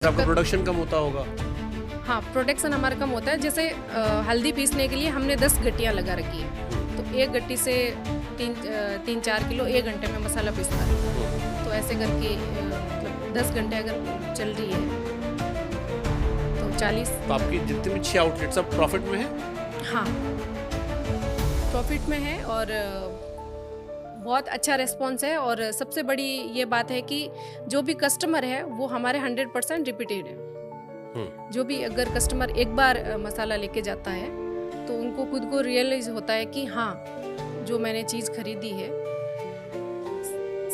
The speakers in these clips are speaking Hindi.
आपका प्रोडक्शन कम होता होगा। हाँ, प्रोडक्शन हमारा कम होता है। जैसे हल्दी पीसने के लिए हमने 10 गट्टियाँ लगा रखी है, तो एक गट्टी से 3-4 किलो 1 घंटे में मसाला पीसता है। तो ऐसे करके मतलब 10 घंटे अगर चल रही है तो 40। तो आपकी जितनी भी 6 आउटलेट सब प्रॉफिट में है? हाँ, प्रॉफिट में है और बहुत अच्छा रिस्पॉन्स है। और सबसे बड़ी ये बात है कि जो भी कस्टमर है वो हमारे 100% रिपीटेड है। जो भी अगर कस्टमर एक बार मसाला लेके जाता है तो उनको खुद को रियलाइज होता है कि हाँ, जो मैंने चीज़ खरीदी है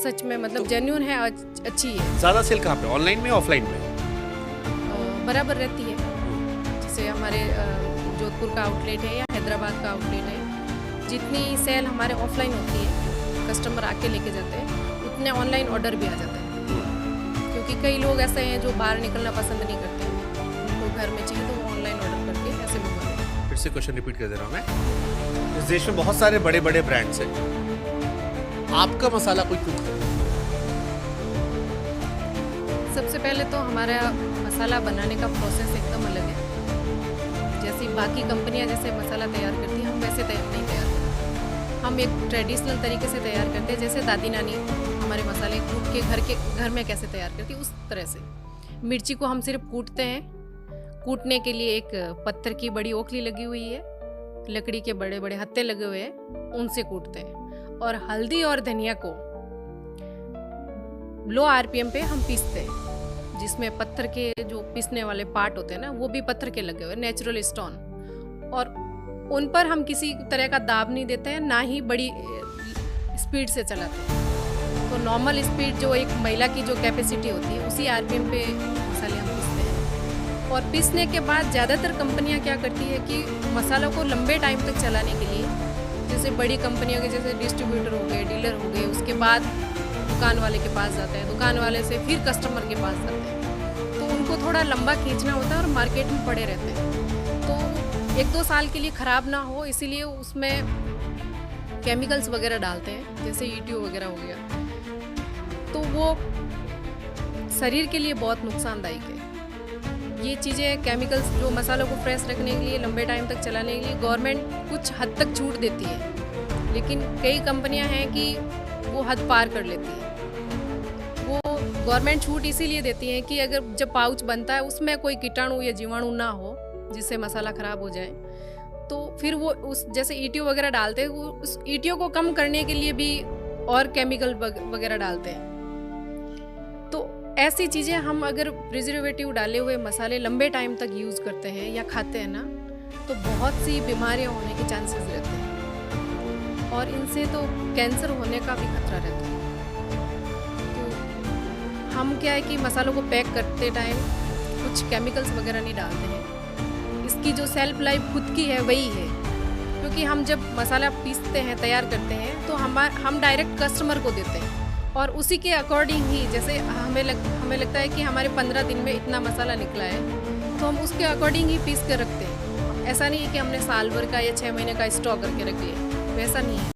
सच में मतलब तो जेन्युइन है, अच्छी है। ज़्यादा सेल कहाँ पे, ऑनलाइन में ऑफलाइन में? बराबर रहती है। जैसे हमारे जोधपुर का आउटलेट है या हैदराबाद का आउटलेट है, जितनी सेल हमारे ऑफलाइन होती है, कस्टमर आके लेके जाते हैं, उतने ऑनलाइन ऑर्डर भी आ जाते हैं। क्योंकि कई लोग ऐसे हैं जो बाहर निकलना पसंद नहीं करते, उनको घर में चाहिए तो वो ऑनलाइन ऑर्डर करके ऐसे मंगवाते हैं। फिर से क्वेश्चन रिपीट कर दे रहा हूँ मैं। इस देश में बहुत सारे बड़े बड़े ब्रांड्स हैं, आपका मसाला कोई क्यों खरीदे? सबसे पहले तो हमारा मसाला बनाने का प्रोसेस एकदम अलग है। जैसे बाकी कंपनियां जैसे मसाला तैयार करती हैं, हम वैसे नहीं तैयार करते। हम एक ट्रेडिशनल तरीके से तैयार करते हैं, जैसे दादी नानी हमारे मसाले कूट के घर में कैसे तैयार करती है उस तरह से। मिर्ची को हम सिर्फ कूटते हैं। कूटने के लिए एक पत्थर की बड़ी ओखली लगी हुई है, लकड़ी के बड़े बड़े हत्थे लगे हुए हैं, उनसे कूटते हैं। और हल्दी और धनिया को लो आरपीएम पे हम पीसते हैं, जिसमें पत्थर के जो पीसने वाले पार्ट होते हैं ना, वो भी पत्थर के लगे हुए, नेचुरल स्टोन। और उन पर हम किसी तरह का दाब नहीं देते हैं, ना ही बड़ी स्पीड से चलाते हैं। तो नॉर्मल स्पीड जो एक महिला की जो कैपेसिटी होती है, उसी आरपीएम पे मसाले हम पीसते हैं। और पीसने के बाद ज़्यादातर कंपनियां क्या करती है कि मसालों को लंबे टाइम तक चलाने के लिए, जैसे बड़ी कंपनियों के जैसे डिस्ट्रीब्यूटर हो गए, डीलर हो गए, उसके बाद दुकान वाले के पास जाते हैं, दुकान वाले से फिर कस्टमर के पास जाते हैं, तो उनको थोड़ा लंबा खींचना होता है और मार्केट में पड़े रहते हैं। तो 1-2 साल के लिए ख़राब ना हो, इसीलिए उसमें केमिकल्स वगैरह डालते हैं, जैसे ईटीओ वगैरह हो गया, तो वो शरीर के लिए बहुत नुकसानदायक है। ये चीज़ें केमिकल्स जो मसालों को फ्रेश रखने के लिए, लंबे टाइम तक चलाने के लिए गवर्नमेंट कुछ हद तक छूट देती है, लेकिन कई कंपनियां हैं कि वो हद पार कर लेती है। वो गवर्नमेंट छूट इसीलिए देती है कि अगर जब पाउच बनता है उसमें कोई कीटाणु या जीवाणु ना हो जिससे मसाला ख़राब हो जाए, तो फिर वो उस जैसे ईटीओ वगैरह डालते हैं, वो उस ईटीओ को कम करने के लिए भी और केमिकल वगैरह डालते हैं। तो ऐसी चीज़ें हम अगर प्रिजर्वेटिव डाले हुए मसाले लंबे टाइम तक यूज़ करते हैं या खाते हैं ना, तो बहुत सी बीमारियां होने के चांसेस रहते हैं, और इनसे तो कैंसर होने का भी खतरा रहता है। तो हम क्या है कि मसालों को पैक करते टाइम कुछ केमिकल्स वगैरह नहीं डालते हैं। इसकी जो सेल्फ लाइफ खुद की है वही है, क्योंकि हम जब मसाला पीसते हैं, तैयार करते हैं, तो हम डायरेक्ट कस्टमर को देते हैं, और उसी के अकॉर्डिंग ही, जैसे हमें लगता है कि हमारे 15 दिन में इतना मसाला निकला है, तो हम उसके अकॉर्डिंग ही पीस कर रखते हैं। ऐसा नहीं है कि हमने साल भर का या 6 महीने का स्टॉक करके रख लिया, वैसा नहीं है।